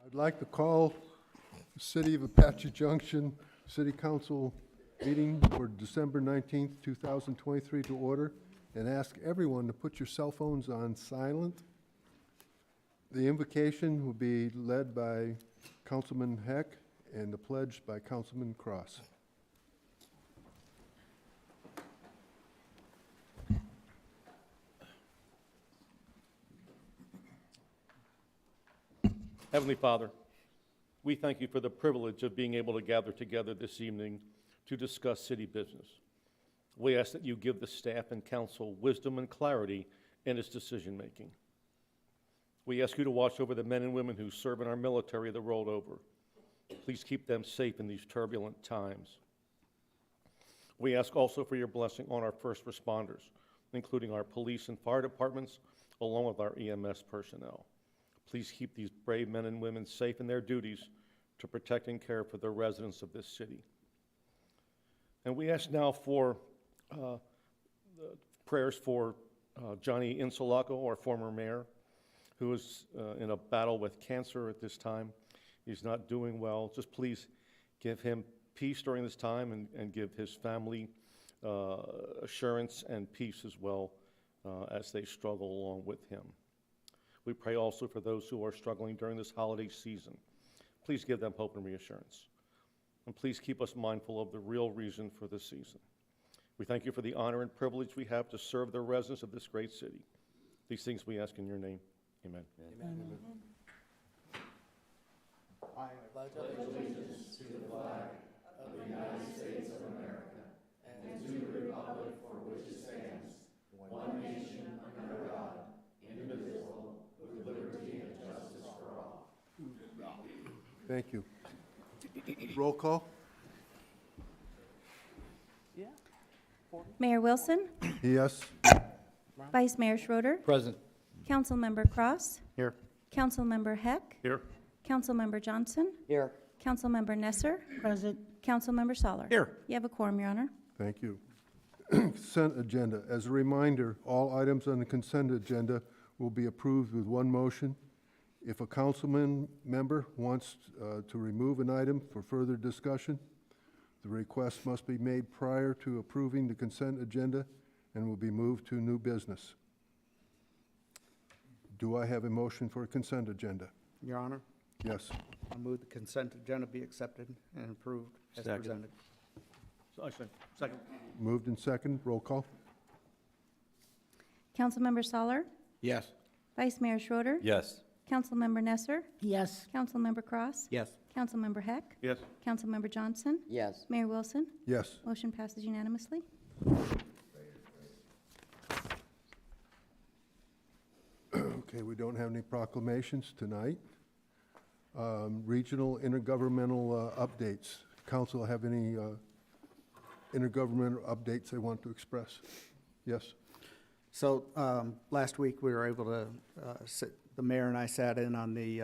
I'd like to call the City of Apache Junction City Council meeting for December 19th, 2023 to order, and ask everyone to put your cell phones on silent. The invocation will be led by Councilman Heck and the pledge by Councilman Cross. Heavenly Father, we thank you for the privilege of being able to gather together this evening to discuss city business. We ask that you give the staff and council wisdom and clarity in its decision-making. We ask you to watch over the men and women who serve in our military the world over. Please keep them safe in these turbulent times. We ask also for your blessing on our first responders, including our police and fire departments, along with our EMS personnel. Please keep these brave men and women safe in their duties to protect and care for the residents of this city. And we ask now for prayers for Johnny Insulaco, our former mayor, who is in a battle with cancer at this time. He's not doing well. Just please give him peace during this time and give his family assurance and peace as well as they struggle along with him. We pray also for those who are struggling during this holiday season. Please give them hope and reassurance. And please keep us mindful of the real reason for this season. We thank you for the honor and privilege we have to serve the residents of this great city. These things we ask in your name. Amen. Amen. I pledge allegiance to the flag of the United States of America and to the republic for which it stands, one nation under God, indivisible, with liberty and justice for all. Thank you. Roll call. Mayor Wilson, Yes. Vice Mayor Schroeder, Present. Councilmember Cross, Here. Councilmember Heck, Here. Councilmember Johnson, Here. Councilmember Nesser, Present. Councilmember Soller. Here. You have a quorum, Your Honor. Thank you. Consent agenda. As a reminder, all items on the consent agenda will be approved with one motion. If a councilman member wants to remove an item for further discussion, the request must be made prior to approving the consent agenda and will be moved to new business. Do I have a motion for a consent agenda? Your Honor, Yes. I move the consent agenda be accepted and approved as Second. presented. Second. Moved and second. Roll call. Councilmember Soller, Yes. Vice Mayor Schroeder, Yes. Councilmember Nesser, Yes. Councilmember Cross, Yes. Councilmember Heck, Yes. Councilmember Johnson, Yes. Mayor Wilson. Yes. Motion passes unanimously. Okay, we don't have any proclamations tonight. Regional intergovernmental updates. Council have any intergovernmental updates they want to express? Yes. So last week, we were able to the mayor and I sat in on the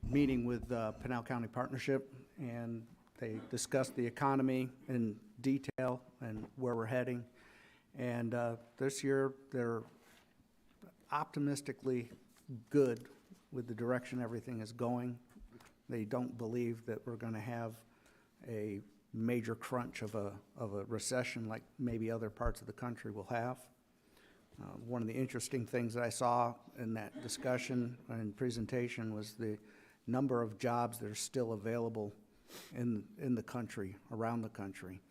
meeting with Pinal County Partnership, and they discussed the economy in detail and where we're heading. And this year, they're optimistically good with the direction everything is going. They don't believe that we're going to have a major crunch of a recession like maybe other parts of the country will have. One of the interesting things that I saw in that discussion and presentation was the number of jobs that are still available in the country, around the country.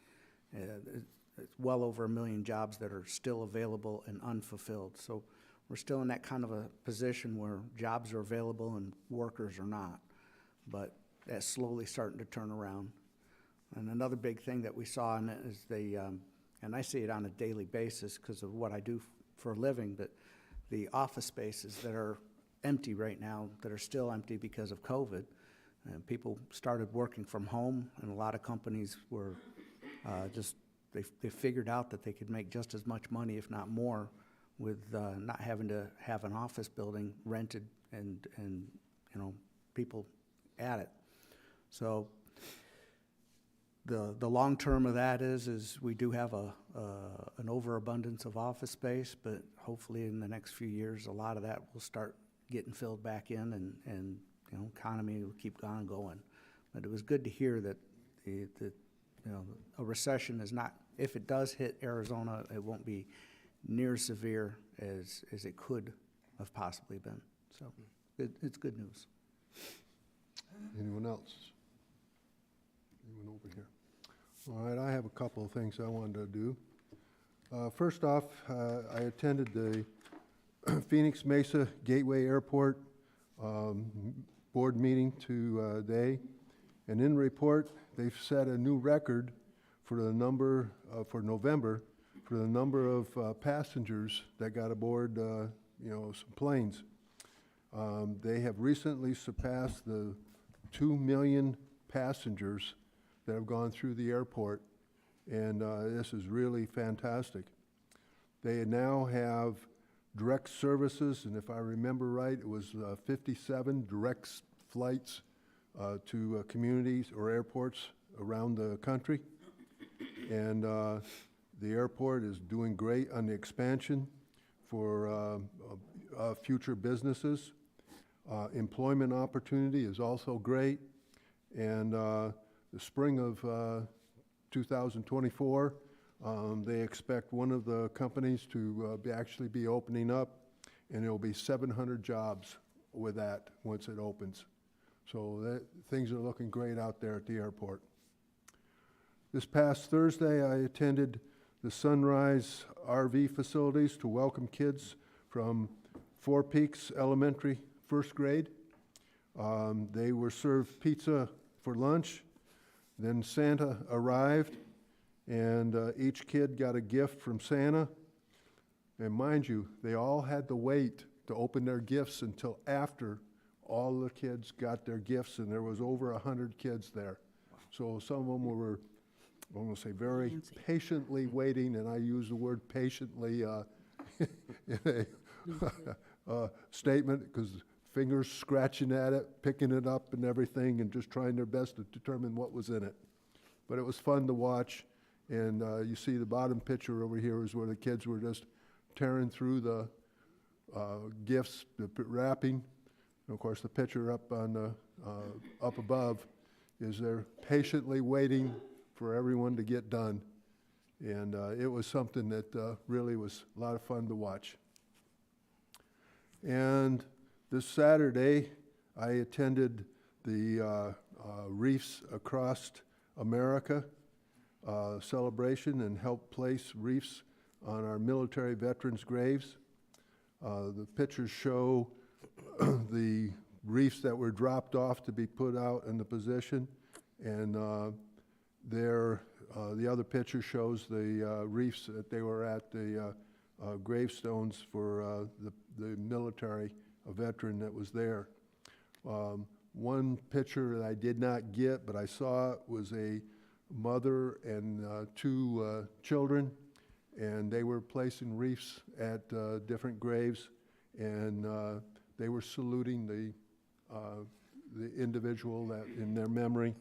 It's well over 1 million jobs that are still available and unfulfilled. So we're still in that kind of a position where jobs are available and workers are not. But that's slowly starting to turn around. And another big thing that we saw in it is and I see it on a daily basis because of what I do for a living, but the office spaces that are empty right now, that are still empty because of COVID. People started working from home, and a lot of companies were they figured out that they could make just as much money, if not more, with not having to have an office building rented and people at it. So the long term of that is we do have an overabundance of office space, but hopefully in the next few years, a lot of that will start getting filled back in, and you know, economy will keep on going. But it was good to hear that you know, a recession is not, if it does hit Arizona, it won't be near as severe as it could have possibly been. So it's good news. Anyone else? Anyone over here? All right, I have a couple of things I wanted to do. First off, I attended the Phoenix Mesa Gateway Airport board meeting today, and in the report, they've set a new record for the number, for November, for the number of passengers that got aboard, you know, some planes. They have recently surpassed the 2 million passengers that have gone through the airport, and this is really fantastic. They now have direct services, and if I remember right, it was 57 direct flights to communities or airports around the country. And the airport is doing great on the expansion for future businesses. Employment opportunity is also great. And the spring of 2024, they expect one of the companies to actually be opening up, and there will be 700 jobs with that once it opens. So things are looking great out there at the airport. This past Thursday, I attended the Sunrise RV facilities to welcome kids from Four Peaks Elementary first grade. They were served pizza for lunch. Then Santa arrived, and each kid got a gift from Santa. And mind you, they all had to wait to open their gifts until after all the kids got their gifts, and there was over 100 kids there. So some of them were, I'm going to say, very patiently waiting, and I use the word patiently in a statement, because fingers scratching at it, picking it up and everything, and just trying their best to determine what was in it. But it was fun to watch, and you see the bottom picture over here is where the kids were just tearing through the gifts, the wrapping. And of course, the picture up on the up above is they're patiently waiting for everyone to get done. And it was something that really was a lot of fun to watch. And this Saturday, I attended the Reefs Across America celebration and helped place wreaths on our military veterans' graves. The pictures show the wreaths that were dropped off to be put out in the position, and the other picture shows the wreaths that they were at the gravestones for the military, a veteran that was there. One picture that I did not get, but I saw, was a mother and two children, and they were placing wreaths at different graves, and they were saluting the individual that in their memory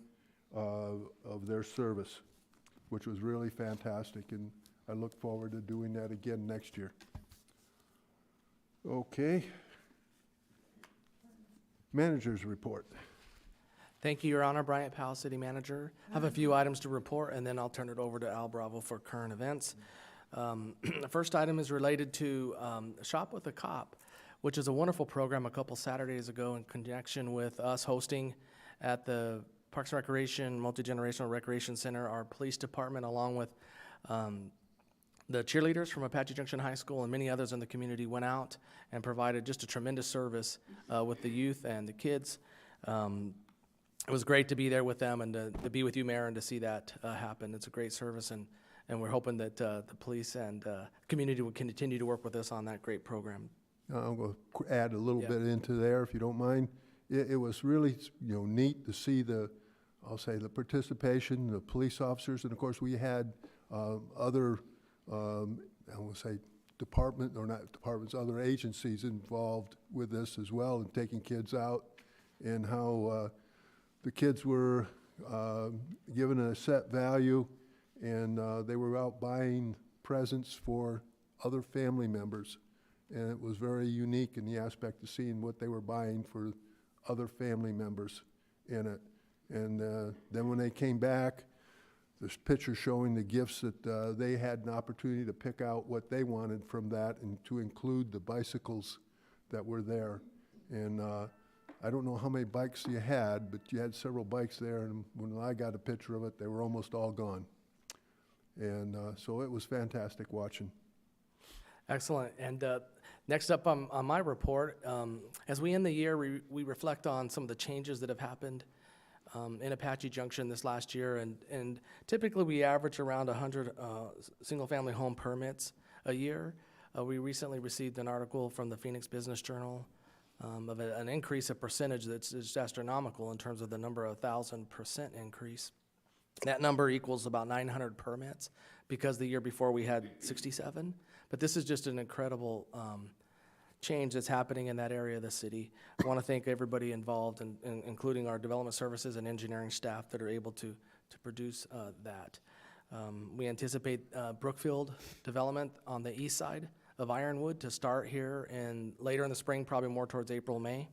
of their service, which was really fantastic, and I look forward to doing that again next year. Okay. Manager's report. Thank you, Your Honor. Bryant Powell, City Manager. I have a few items to report, and then I'll turn it over to Al Bravo for current events. The first item is related to Shop with a Cop, which is a wonderful program a couple Saturdays ago in connection with us hosting at the Parks and Recreation, Multi-Generational Recreation Center, our police department, along with the cheerleaders from Apache Junction High School and many others in the community, went out and provided just a tremendous service with the youth and the kids. It was great to be there with them and to be with you, Mayor, and to see that happen. It's a great service, and we're hoping that the police and community will continue to work with us on that great program. I'm going to add a little bit into there, if you don't mind. It was really, neat to see I'll say the participation, the police officers, and of course we had other, I want to say other agencies involved with this as well, and taking kids out, and how the kids were given a set value, and they were out buying presents for other family members. and it was very unique in the aspect of seeing what they were buying for other family members in it. And then when they came back, there's pictures showing the gifts that they had an opportunity to pick out what they wanted from that and to include the bicycles that were there. And I don't know how many bikes you had, but you had several bikes there, and when I got a picture of it, they were almost all gone. And so it was fantastic watching. Excellent. And next up on my report, as we end the year, we reflect on some of the changes that have happened in Apache Junction this last year. And typically we average around 100 single-family home permits a year. We recently received an article from the Phoenix Business Journal of an increase of percentage that's just astronomical in terms of the number of 1,000% increase. That number equals about 900 permits because the year before we had 67. But this is just an incredible change that's happening in that area of the city. I want to thank everybody involved, including our development services and engineering staff that are able to produce that. We anticipate Brookfield development on the east side of Ironwood to start here and later in the spring, probably more towards April, May.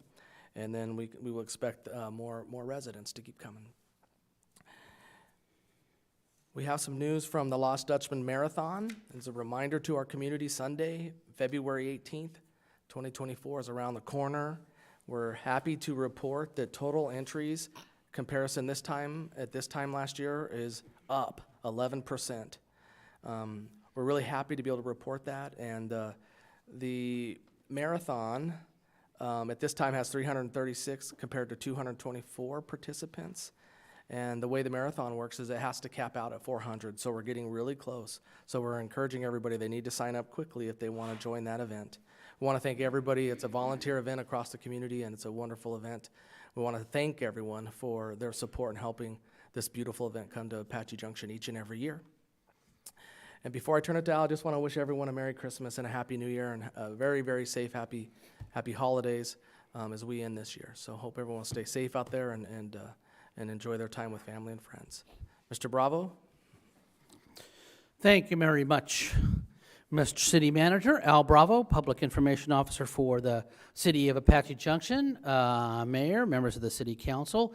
And then we will expect more residents to keep coming. We have some news from the Lost Dutchman Marathon. As a reminder to our community, Sunday, February 18th, 2024 is around the corner. We're happy to report that total entries comparison at this time last year is up 11%. We're really happy to be able to report that. And the marathon at this time has 336 compared to 224 participants. And the way the marathon works is it has to cap out at 400, so we're getting really close. So we're encouraging everybody, they need to sign up quickly if they want to join that event. We want to thank everybody. It's a volunteer event across the community, and it's a wonderful event. We want to thank everyone for their support in helping this beautiful event come to Apache Junction each and every year. And before I turn it down, I just want to wish everyone a Merry Christmas and a Happy New Year and a very, very safe, happy holidays as we end this year. So hope everyone will stay safe out there and enjoy their time with family and friends. Mr. Bravo? Thank you very much, Mr. City Manager. Al Bravo, Public Information Officer for the City of Apache Junction. Mayor, members of the City Council.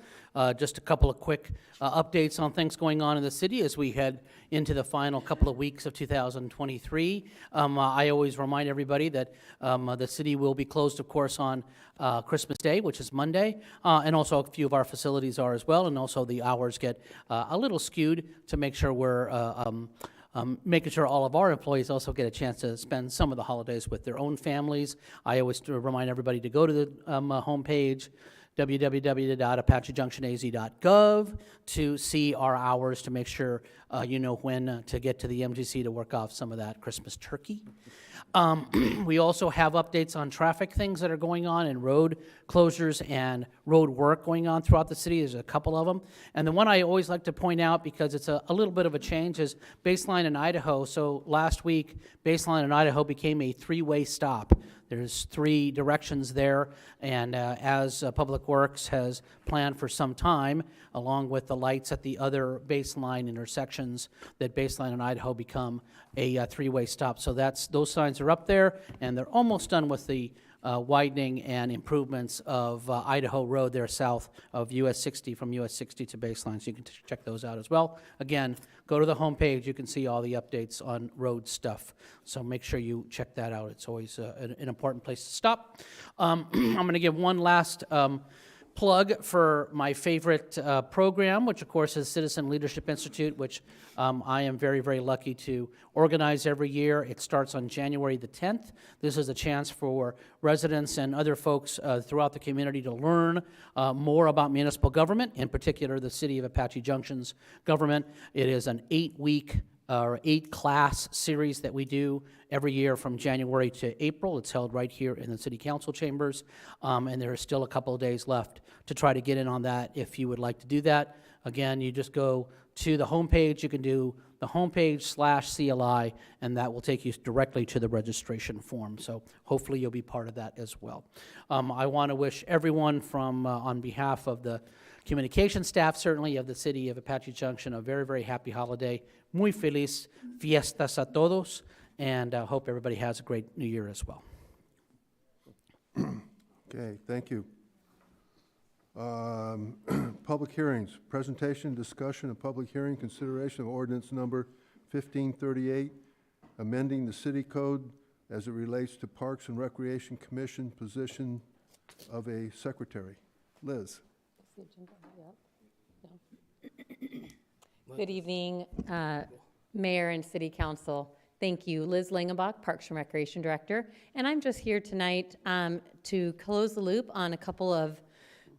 Just a couple of quick updates on things going on in the city as we head into the final couple of weeks of 2023. I always remind everybody that the city will be closed, of course, on Christmas Day, which is Monday, and also a few of our facilities are as well, and also the hours get a little skewed to make sure we're making sure all of our employees also get a chance to spend some of the holidays with their own families. I always remind everybody to go to the homepage, www.apachejunctionaz.gov, to see our hours to make sure you know when to get to the MGC to work off some of that Christmas turkey. We also have updates on traffic things that are going on and road closures and road work going on throughout the city. There's a couple of them. And the one I always like to point out, because it's a little bit of a change, is Baseline in Idaho. So last week, Baseline in Idaho became a three-way stop. There's three directions there, and as Public Works has planned for some time, along with the lights at the other Baseline intersections, that Baseline in Idaho become a three-way stop. So those signs are up there, and they're almost done with the widening and improvements of Idaho Road there south of US 60, from US 60 to Baseline, so you can check those out as well. Again, go to the homepage, you can see all the updates on road stuff, so make sure you check that out. It's always an important place to stop. I'm going to give one last plug for my favorite program, which of course is Citizen Leadership Institute, which I am very, very lucky to organize every year. It starts on January the 10th. This is a chance for residents and other folks throughout the community to learn more about municipal government, in particular the City of Apache Junction's government. It is an 8-week or 8-class series that we do every year from January to April. It's held right here in the City Council chambers, and there are still a couple of days left to try to get in on that if you would like to do that. Again, you just go to the homepage. You can do the homepage/CLI, and that will take you directly to the registration form. So hopefully you'll be part of that as well. I want to wish everyone from, on behalf of the communication staff, certainly of the City of Apache Junction, a very, very happy holiday. Muy feliz fiestas a todos, and hope everybody has a great New Year as well. Okay, thank you. Public hearings, presentation, discussion, and public hearing, consideration of ordinance number 1538, amending the city code as it relates to Parks and Recreation Commission position of a secretary. Liz? Good evening, Mayor and City Council. Thank you. Liz Langenbach, Parks and Recreation Director. And I'm just here tonight to close the loop on a couple of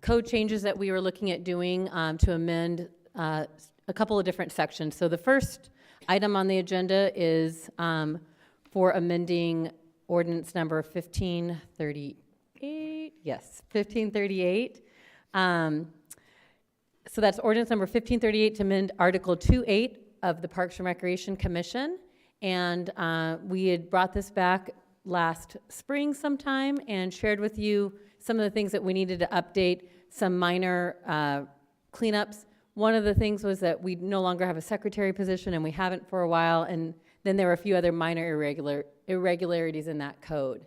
code changes that we were looking at doing to amend a couple of different sections. So the first item on the agenda is for amending ordinance number 1538. Yes, 1538. So that's ordinance number 1538 to amend Article 2.8 of the Parks and Recreation Commission. And we had brought this back last spring sometime and shared with you some of the things that we needed to update, some minor cleanups. One of the things was that we no longer have a secretary position, and we haven't for a while, and then there were a few other minor irregularities in that code.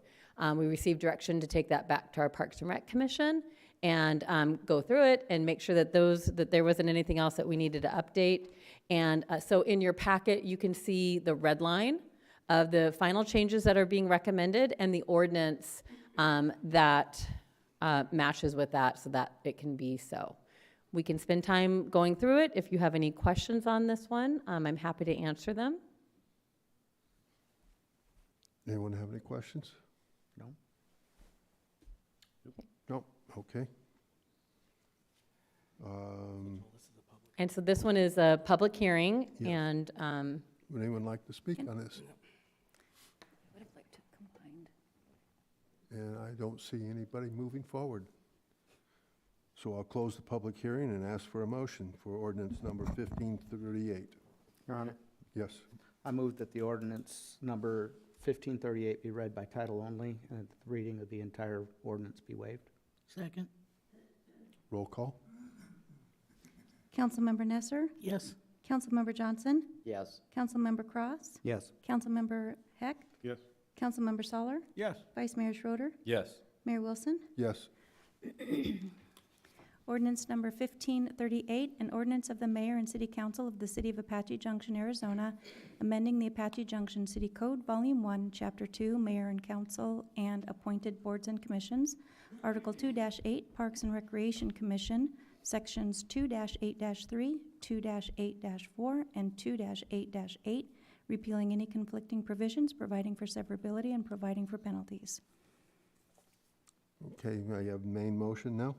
We received direction to take that back to our Parks and Rec Commission and go through it and make sure that there wasn't anything else that we needed to update. And so in your packet, you can see the red line of the final changes that are being recommended and the ordinance that matches with that so that it can be so. We can spend time going through it. If you have any questions on this one, I'm happy to answer them. Anyone have any questions? No? No, okay. And so this one is a public hearing, Yeah. and Would anyone like to speak on this? Would have liked to combine. And I don't see anybody moving forward. So I'll close the public hearing and ask for a motion for ordinance number 1538. Your Honor, Yes, I move that the ordinance number 1538 be read by title only and that the reading of the entire ordinance be waived. Second? roll call? Councilmember Nesser? Yes. Councilmember Johnson? Yes. Councilmember Cross? Yes. Councilmember Heck? Yes. Councilmember Soller? Yes. Vice Mayor Schroeder? Yes. Mayor Wilson? Yes. Ordinance number 1538, an ordinance of the mayor and city council of the city of Apache Junction, Arizona, amending the Apache Junction City Code, Volume 1, Chapter 2, Mayor and Council and Appointed Boards and Commissions, Article 2-8, Parks and Recreation Commission, Sections 2-8-3, 2-8-4, and 2-8-8, repealing any conflicting provisions, providing for severability, and providing for penalties. Okay, I have main motion now?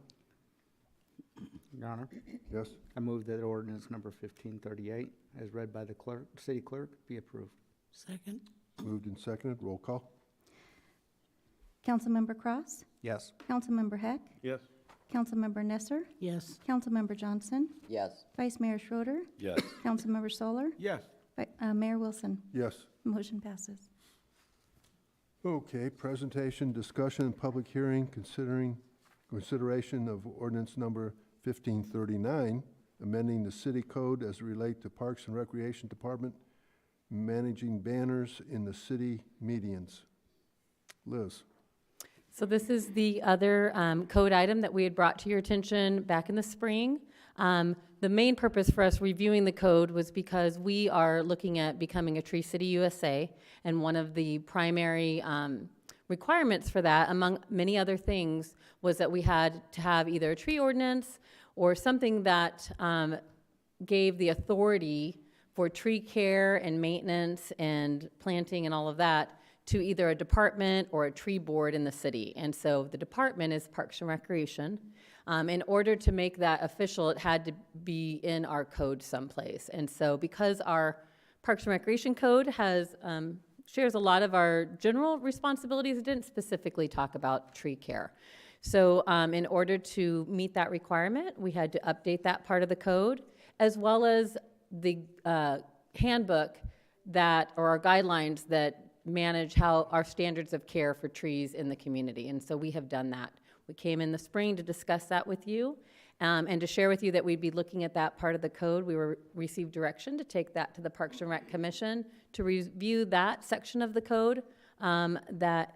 Your Honor, Yes, I move that ordinance number 1538, as read by the city clerk, be approved. Second? moved and seconded, roll call? Councilmember Cross? Yes. Councilmember Heck? Yes. Councilmember Nesser? Yes. Councilmember Johnson? Yes. Vice Mayor Schroeder? Yes. Councilmember Soller? Yes. Mayor Wilson? Yes. Motion passes. Okay, presentation, discussion, and public hearing, consideration of ordinance number 1539, amending the city code as it relate to Parks and Recreation Department, managing banners in the city medians. Liz? so this is the other code item that we had brought to your attention back in the spring. The main purpose for us reviewing the code was because we are looking at becoming a Tree City USA, and one of the primary requirements for that, among many other things, was that we had to have either a tree ordinance or something that gave the authority for tree care and maintenance and planting and all of that to either a department or a tree board in the city. And so the department is Parks and Recreation. In order to make that official, it had to be in our code someplace. And so because our Parks and Recreation Code has shares a lot of our general responsibilities, it didn't specifically talk about tree care. So in order to meet that requirement, we had to update that part of the code, as well as the handbook that, or our guidelines that manage how our standards of care for trees in the community. And so we have done that. We came in the spring to discuss that with you and to share with you that we'd be looking at that part of the code. We received direction to take that to the Parks and Rec Commission to review that section of the code that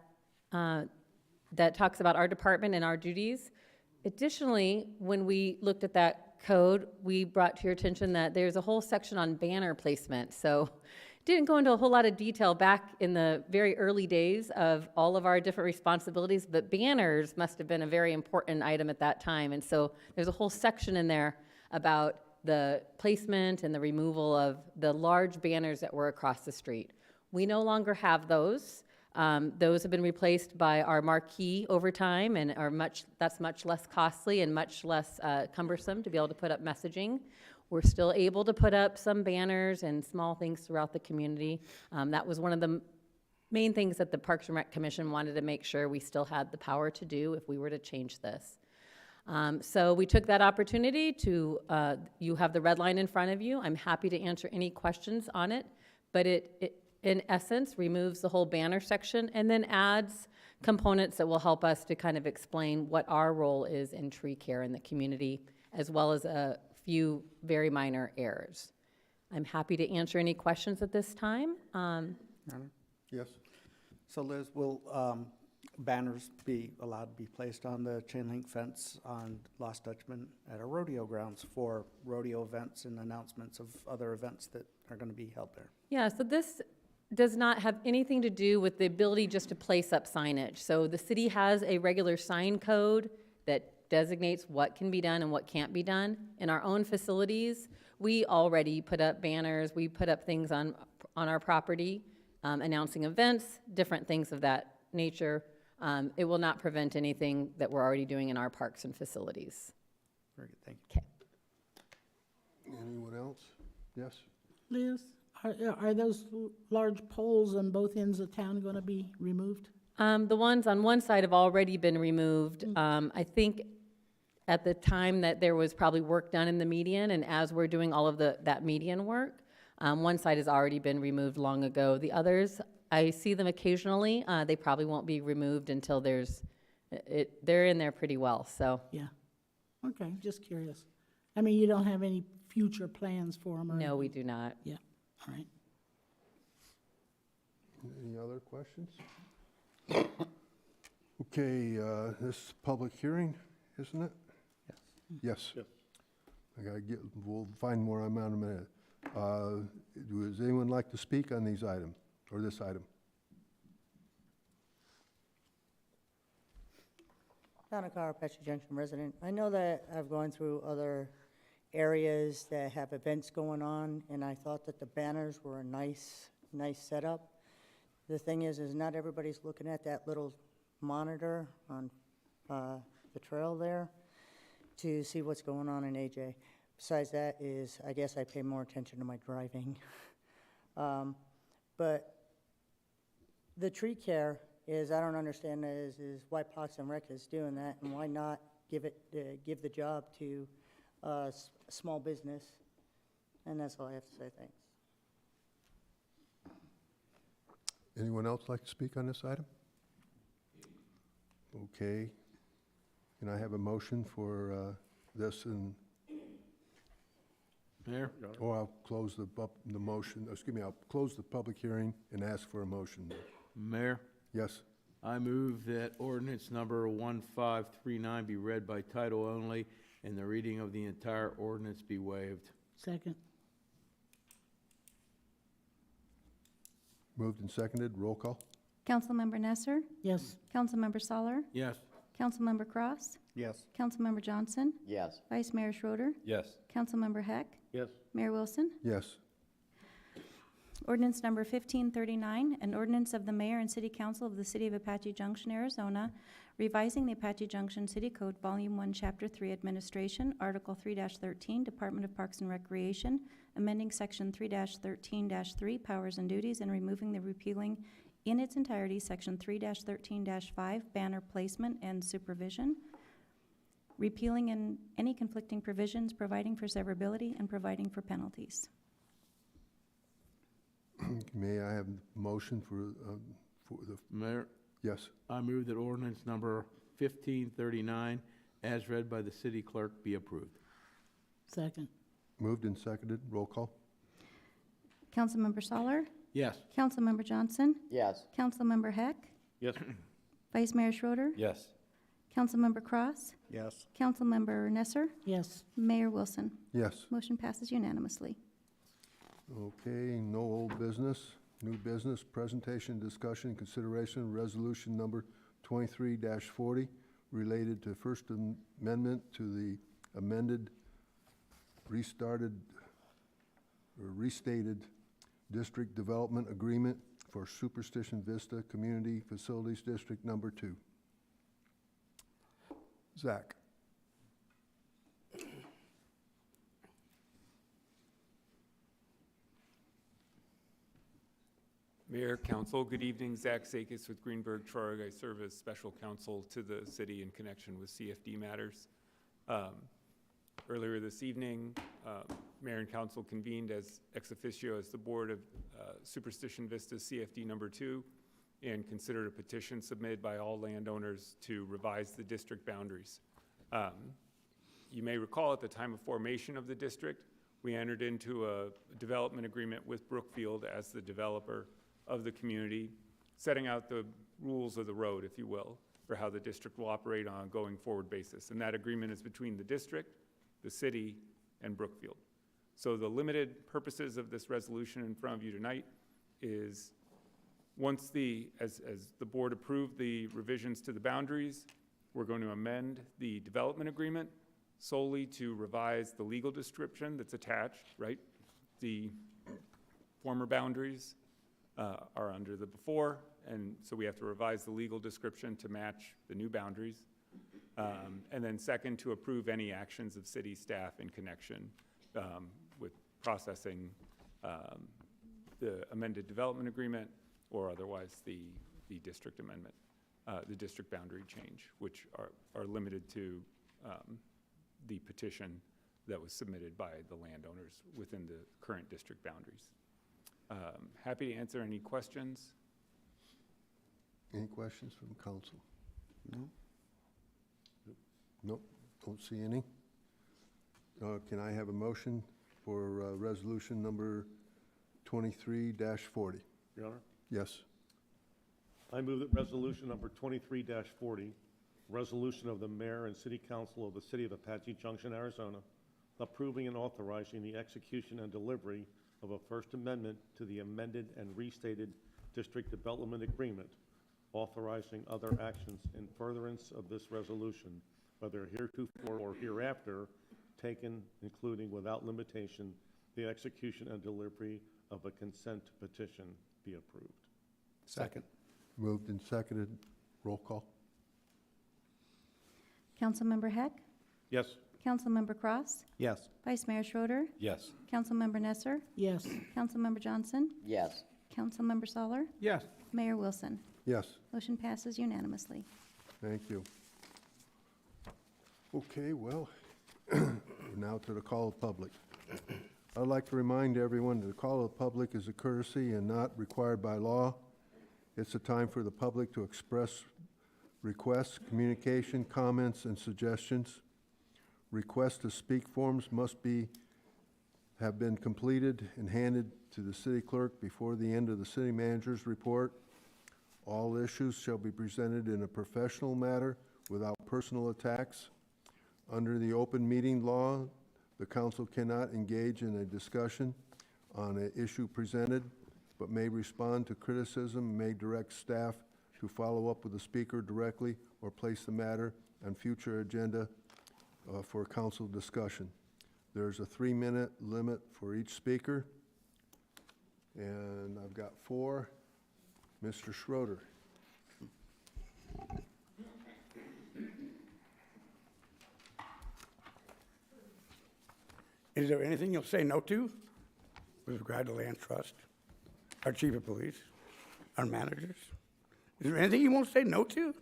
that talks about our department and our duties. Additionally, when we looked at that code, we brought to your attention that there's a whole section on banner placement. So didn't go into a whole lot of detail back in the very early days of all of our different responsibilities, but banners must have been a very important item at that time. And so there's a whole section in there about the placement and the removal of the large banners that were across the street. We no longer have those. Those have been replaced by our marquee over time and that's much less costly and much less cumbersome to be able to put up messaging. We're still able to put up some banners and small things throughout the community. That was one of the main things that the Parks and Rec Commission wanted to make sure we still had the power to do if we were to change this. So we took that opportunity to, you have the red line in front of you. I'm happy to answer any questions on it, but it in essence removes the whole banner section and then adds components that will help us to kind of explain what our role is in tree care in the community, as well as a few very minor errors. I'm happy to answer any questions at this time. Yes? So Liz, will banners be allowed to be placed on the chain link fence on Lost Dutchman at our rodeo grounds for rodeo events and announcements of other events that are going to be held there? Yeah, so this does not have anything to do with the ability just to place up signage. So the city has a regular sign code that designates what can be done and what can't be done. In our own facilities, we already put up banners, we put up things on our property, announcing events, different things of that nature. It will not prevent anything that we're already doing in our parks and facilities. Very good, thank you. Okay. Anyone else? Yes? Liz, are those large poles on both ends of town going to be removed? The ones on one side have already been removed. I think at the time that there was probably work done in the median, and as we're doing all of that median work, one side has already been removed long ago. The others, I see them occasionally. They probably won't be removed until they're in there pretty well, so. Yeah. Okay, just curious. I mean, you don't have any future plans for them or? No, we do not. Yeah, all right. Any other questions? Okay, this is public hearing, isn't it? Yes. Yes. We'll find more on that in a minute. Does anyone like to speak on these items, or this item? Donna Carr, Apache Junction resident. I know that I've gone through other areas that have events going on, and I thought that the banners were a nice setup. The thing is not everybody's looking at that little monitor on the trail there to see what's going on in AJ. Besides that is, I guess I pay more attention to my driving. But the tree care is, I don't understand is why Parks and Rec is doing that, and why not give the job to small business. And that's all I have to say, thanks. Anyone else like to speak on this item? Okay. Can I have a motion for this and, Mayor? or I'll close the motion, excuse me, I'll close the public hearing and ask for a motion. Mayor, Yes? I move that ordinance number 1539 be read by title only and the reading of the entire ordinance be waived. Second. Moved and seconded, roll call? Councilmember Nesser? Yes. Councilmember Soller? Yes. Councilmember Cross? Yes. Councilmember Johnson? Yes. Vice Mayor Schroeder? Yes. Councilmember Heck? Yes. Mayor Wilson? Yes. Ordinance number 1539, an ordinance of the mayor and city council of the city of Apache Junction, Arizona, revising the Apache Junction City Code, Volume 1, Chapter 3, Administration, Article 3-13, Department of Parks and Recreation, amending Section 3-13-3, Powers and Duties, and removing the repealing in its entirety Section 3-13-5, Banner Placement and Supervision, repealing in any conflicting provisions, providing for severability, and providing for penalties. May I have a motion for the, Mayor, yes? I move that ordinance number 1539 as read by the city clerk be approved. Second. Moved and seconded, roll call? Councilmember Soller? Yes. Councilmember Johnson? Yes. Councilmember Heck? Yes. Vice Mayor Schroeder, Yes. Councilmember Cross, Yes. Councilmember Nesser, Yes. Mayor Wilson. Yes. Motion passes unanimously. Okay, no old business, new business, presentation, discussion, consideration, resolution number 23-40 related to First Amendment to the amended, restated District Development Agreement for Superstition Vista Community Facilities District Number 2. Zach. Mayor, Council, good evening. Zach Sakis with Greenberg Traurig. I serve as special counsel to the city in connection with CFD matters. Earlier this evening, Mayor and Council convened as ex officio as the board of Superstition Vista CFD number 2 and considered a petition submitted by all landowners to revise the district boundaries. You may recall at the time of formation of the district, we entered into a development agreement with Brookfield as the developer of the community, setting out the rules of the road, if you will, for how the district will operate on a going forward basis. And that agreement is between the district, the city, and Brookfield. So the limited purposes of this resolution in front of you tonight is once as the board approved the revisions to the boundaries, we're going to amend the development agreement solely to revise the legal description that's attached, right? The former boundaries are under the before, and so we have to revise the legal description to match the new boundaries. And then second, to approve any actions of city staff in connection with processing the amended development agreement or otherwise the district amendment, the district boundary change, which are limited to the petition that was submitted by the landowners within the current district boundaries. Happy to answer any questions. Any questions from council? No? Nope, don't see any. Can I have a motion for resolution number 23-40? Your Honor, Yes. I move that resolution number 23-40, resolution of the mayor and city council of the city of Apache Junction, Arizona, approving and authorizing the execution and delivery of a First Amendment to the amended and restated District Development Agreement, authorizing other actions in furtherance of this resolution, whether heretofore or hereafter, taken, including without limitation, the execution and delivery of a consent petition be approved. Second. Moved and seconded. Roll call. Councilmember Heck, Yes. Councilmember Cross, Yes. Vice Mayor Schroeder, Yes. Councilmember Nesser, Yes. Councilmember Johnson, Yes. Councilmember Soller, Yes. Mayor Wilson. Yes. Motion passes unanimously. Thank you. Okay, well, now to the call of public. I'd like to remind everyone that the call of the public is a courtesy and not required by law. It's a time for the public to express requests, communication, comments, and suggestions. Requests to speak forms must have been completed and handed to the city clerk before the end of the city manager's report. All issues shall be presented in a professional manner without personal attacks. Under the open meeting law, the council cannot engage in a discussion on an issue presented, but may respond to criticism, may direct staff to follow up with the speaker directly or place the matter on future agenda for council discussion. There's a 3-minute limit for each speaker, and I've got 4. Mr. Schroeder. Is there anything you'll say no to with regard to land trust, our chief of police, our managers? Is there anything you won't say no to?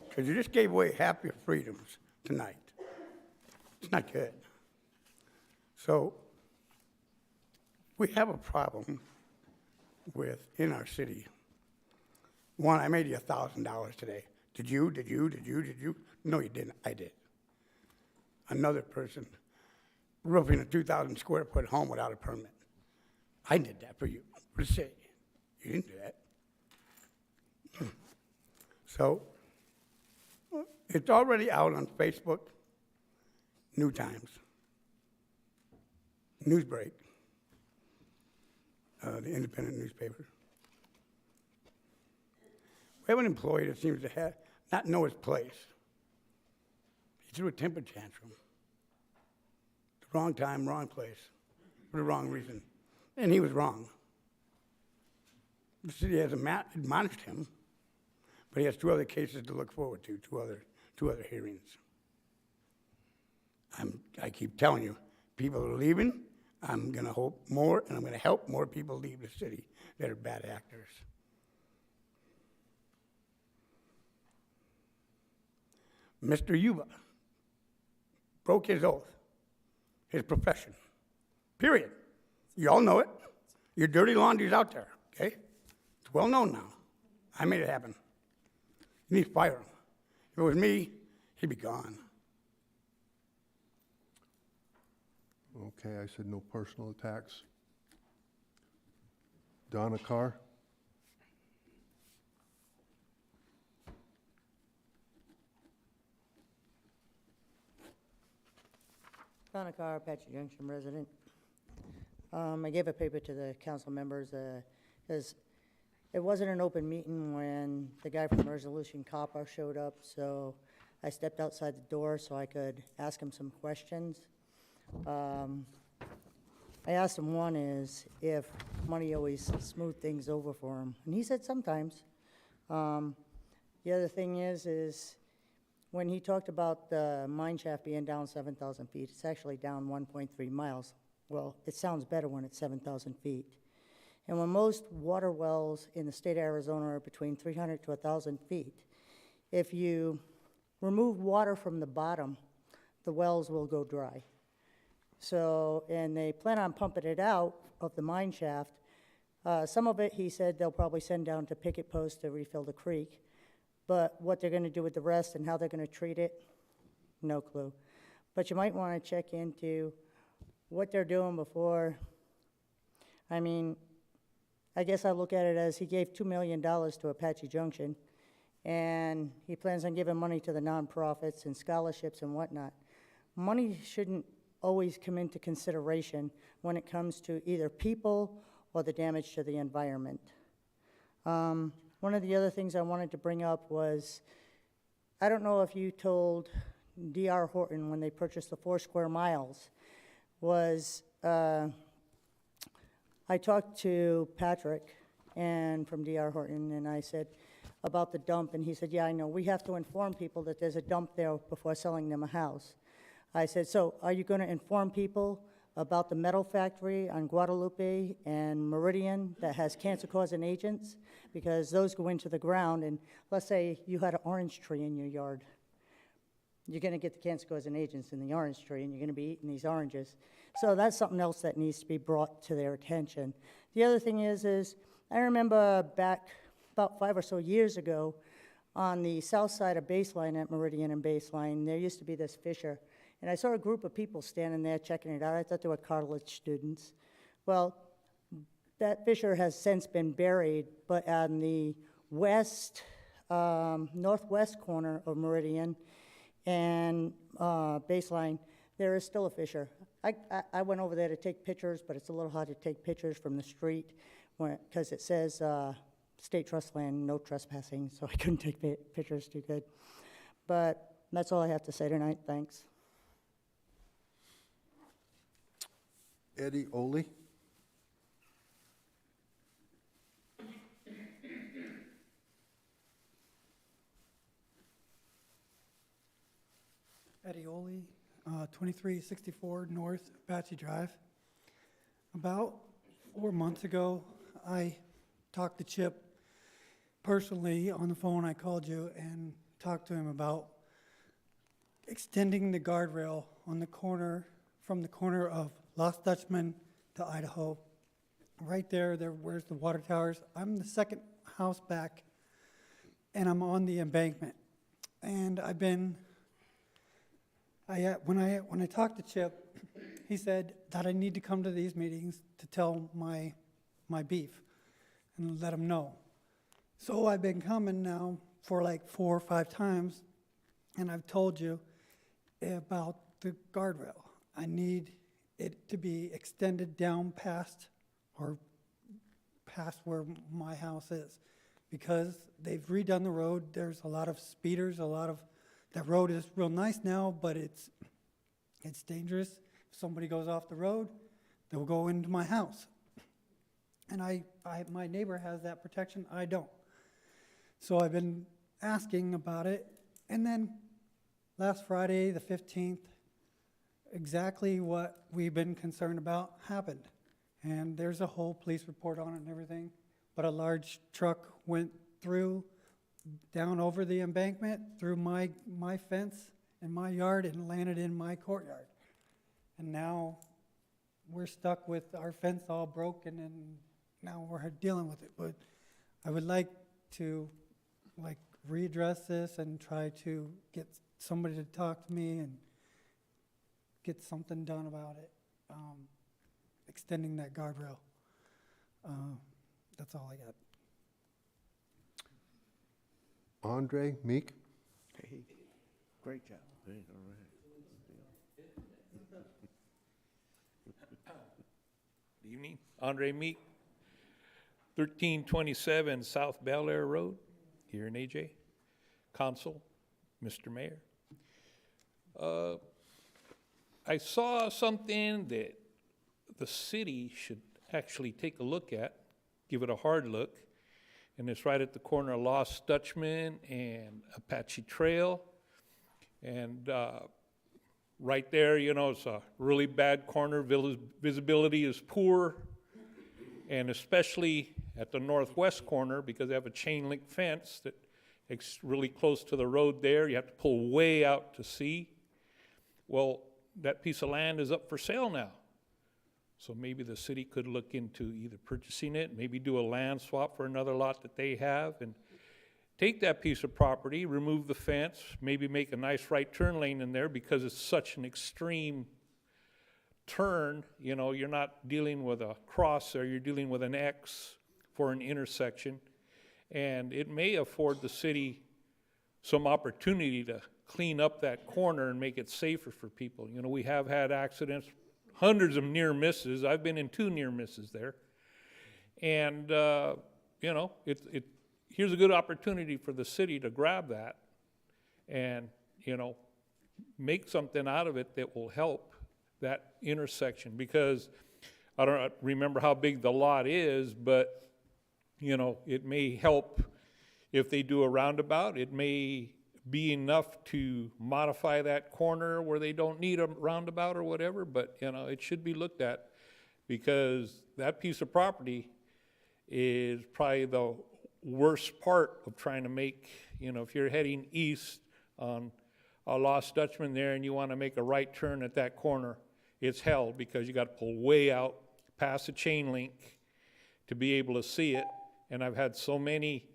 Because you just gave away half your freedoms tonight. It's not good. So we have a problem with, in our city. One, I made you $1,000 today. Did you? No, you didn't. I did. Another person roofing a 2,000 square foot home without a permit. I did that for you, for the city. You didn't do that. So, it's already out on Facebook, New Times, Newsbreak, the independent newspaper. We have an employee that seems to not know his place. He threw a temper tantrum. The wrong time, wrong place, for the wrong reason. And he was wrong. The city has admonished him, but he has 2 other cases to look forward to, two other hearings. I keep telling you, people are leaving. I'm going to hope more, and I'm going to help more people leave the city that are bad actors. Mr. Yuba broke his oath, his profession, period. You all know it. Your dirty laundry's out there, okay? It's well known now. I made it happen. You need to fire him. If it was me, he'd be gone. Okay, I said no personal attacks. Donna Carr? Donna Carr, Apache Junction resident. I gave a paper to the council members because it wasn't an open meeting when the guy from Resolution Copper showed up, so I stepped outside the door so I could ask him some questions. I asked him one is if money always smoothed things over for him, and he said sometimes. The other thing is when he talked about the mine shaft being down 7,000 feet, it's actually down 1.3 miles. Well, it sounds better when it's 7,000 feet. And when most water wells in the state of Arizona are between 300 to 1,000 feet, if you remove water from the bottom, the wells will go dry. So, and they plan on pumping it out of the mine shaft. Some of it, he said, they'll probably send down to Picket Post to refill the creek. But what they're going to do with the rest and how they're going to treat it, no clue. But you might want to check into what they're doing before. I mean, I guess I look at it as he gave $2 million to Apache Junction, and he plans on giving money to the nonprofits and scholarships and whatnot. Money shouldn't always come into consideration when it comes to either people or the damage to the environment. One of the other things I wanted to bring up was, I don't know if you told D.R. Horton when they purchased the 4 square miles, was I talked to Patrick and from D.R. Horton, and I said about the dump, and he said, yeah, I know, we have to inform people that there's a dump there before selling them a house. I said, so are you going to inform people about the metal factory on Guadalupe and Meridian that has cancer-causing agents? Because those go into the ground, and let's say you had an orange tree in your yard. You're going to get the cancer-causing agents in the orange tree, and you're going to be eating these oranges. So that's something else that needs to be brought to their attention. The other thing is I remember back about 5 or so years ago on the south side of Baseline at Meridian and Baseline, there used to be this fissure. And I saw a group of people standing there checking it out. I thought they were college students. Well, that fissure has since been buried, but on the west, northwest corner of Meridian and Baseline, there is still a fissure. I went over there to take pictures, but it's a little hard to take pictures from the street because it says state trust land, no trespassing, so I couldn't take pictures too good. But that's all I have to say tonight. Thanks. Eddie Oley? Eddie Oley, 2364 North Apache Drive. About 4 months ago, I talked to Chip personally on the phone. I called you and talked to him about extending the guardrail on the corner, from the corner of Lost Dutchman to Idaho. Right there, where's the water towers. I'm the second house back, and I'm on the embankment. And when I talked to Chip, he said that I need to come to these meetings to tell my beef and let him know. So I've been coming now for like 4 or 5 times, and I've told you about the guardrail. I need it to be extended down past where my house is, because they've redone the road. There's a lot of speeders, that road is real nice now, but it's dangerous. If somebody goes off the road, they'll go into my house. And my neighbor has that protection, I don't. So I've been asking about it, and then last Friday, the 15th, exactly what we've been concerned about happened. And there's a whole police report on it and everything, but a large truck went through, down over the embankment, through my fence in my yard, and landed in my courtyard. And now we're stuck with our fence all broken, and now we're dealing with it. But I would like to readdress this and try to get somebody to talk to me and get something done about it, extending that guardrail. That's all I got. Andre Meek? Hey, great job. Good evening, Andre Meek, 1327 South Bel Air Road, here in AJ. Council, Mr. Mayor. I saw something that the city should actually take a look at, give it a hard look, and it's right at the corner of Lost Dutchman and Apache Trail. And right there, you know, it's a really bad corner. Visibility is poor, and especially at the northwest corner, because they have a chain link fence that it's really close to the road there. You have to pull way out to sea. Well, that piece of land is up for sale now. So maybe the city could look into either purchasing it, maybe do a land swap for another lot that they have, and take that piece of property, remove the fence, maybe make a nice right turn lane in there, because it's such an extreme turn. You know, you're not dealing with a cross there, you're dealing with an X for an intersection. And it may afford the city some opportunity to clean up that corner and make it safer for people. You know, we have had accidents, hundreds of near misses. I've been in 2 near misses there. And, you know, here's a good opportunity for the city to grab that and, you know, make something out of it that will help that intersection. Because I don't remember how big the lot is, but, you know, it may help if they do a roundabout. It may be enough to modify that corner where they don't need a roundabout or whatever, but, you know, it should be looked at, because that piece of property is probably the worst part of trying to make, you know, if you're heading east on a Lost Dutchman there and you want to make a right turn at that corner, it's hell, because you got to pull way out past the chain link to be able to see it. And I've had so many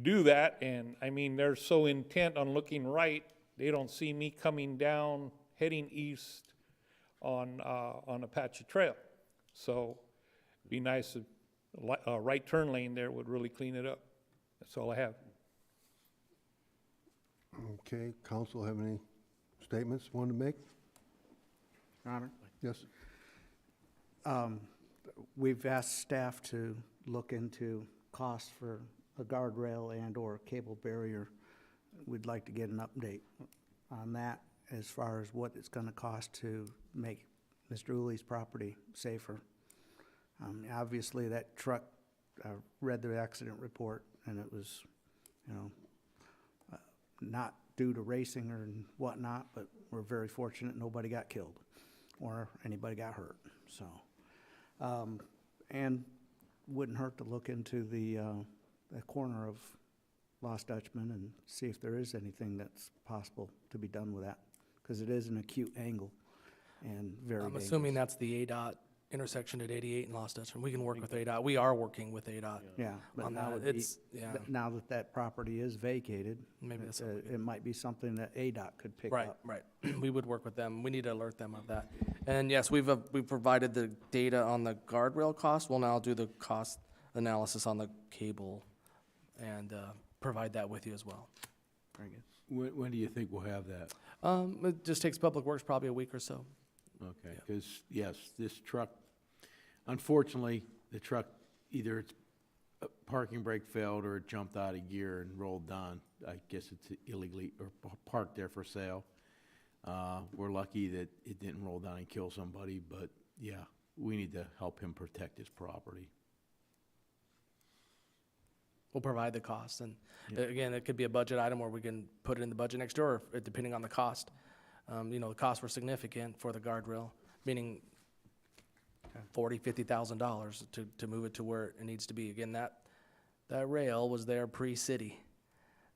do that, and I mean, they're so intent on looking right, they don't see me coming down, heading east on Apache Trail. So it'd be nice if a right turn lane there would really clean it up. That's all I have. Okay, council have any statements want to make? Your Honor? Yes. We've asked staff to look into costs for a guardrail and/or cable barrier. We'd like to get an update on that as far as what it's going to cost to make Mr. Uli's property safer. Obviously, that truck, I read the accident report, and it was, you know, not due to racing or whatnot, but we're very fortunate nobody got killed or anybody got hurt. So, and wouldn't hurt to look into the corner of Lost Dutchman and see if there is anything that's possible to be done with that, because it is an acute angle and very dangerous. I'm assuming that's the ADOT intersection at 88 and Lost Dutchman. We can work with ADOT. We are working with ADOT. Yeah, but on now that. that It's, yeah. now that that property is vacated, Maybe that's something we it might be something that ADOT could pick Right, up. right. We would work with them. We need to alert them of that. And yes, we've provided the data on the guardrail cost. We'll now do the cost analysis on the cable and provide that with you as well. Very good. When do you think we'll have that? It just takes Public Works probably a week or so. Okay, because, yes, this truck, unfortunately, the truck, either its parking brake failed or it jumped out of gear and rolled down. I guess it's illegally, or parked there for sale. We're lucky that it didn't roll down and kill somebody, but yeah, we need to help him protect his property. We'll provide the cost, and again, it could be a budget item where we can put it in the budget next year, or depending on the cost. You know, the costs were significant for the guardrail, meaning $40,000-$50,000 to move it to where it needs to be. Again, that rail was there pre-city,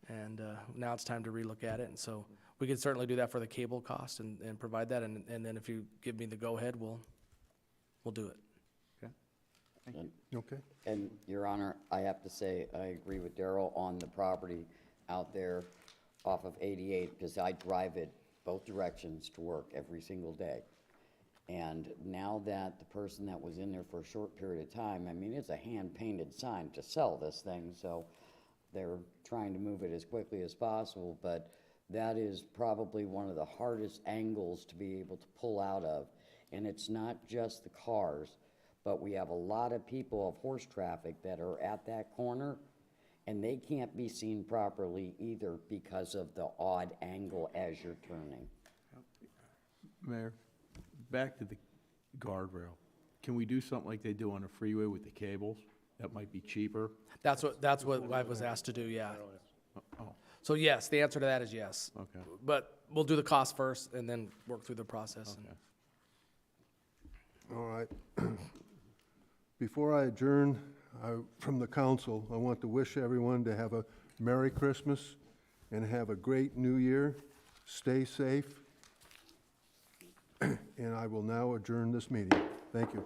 and now it's time to relook at it, and so we can certainly do that for the cable cost and provide that, and then if you give me the go-ahead, we'll do it. Okay? And, Your Honor, I have to say, I agree with Darrell on the property out there off of 88, because I drive it both directions to work every single day. And now that the person that was in there for a short period of time, I mean, it's a hand-painted sign to sell this thing, so they're trying to move it as quickly as possible, but that is probably one of the hardest angles to be able to pull out of. And it's not just the cars, but we have a lot of people of horse traffic that are at that corner, and they can't be seen properly either because of the odd angle as you're turning. Mayor, back to the guardrail. Can we do something like they do on the freeway with the cables? That might be cheaper. That's what I was asked to do, yeah. Oh, So yes, the answer to that is yes. okay. But we'll do the cost first and then work through the process. Okay. All right. Before I adjourn from the council, I want to wish everyone to have a Merry Christmas and have a great New Year. Stay safe. And I will now adjourn this meeting. Thank you.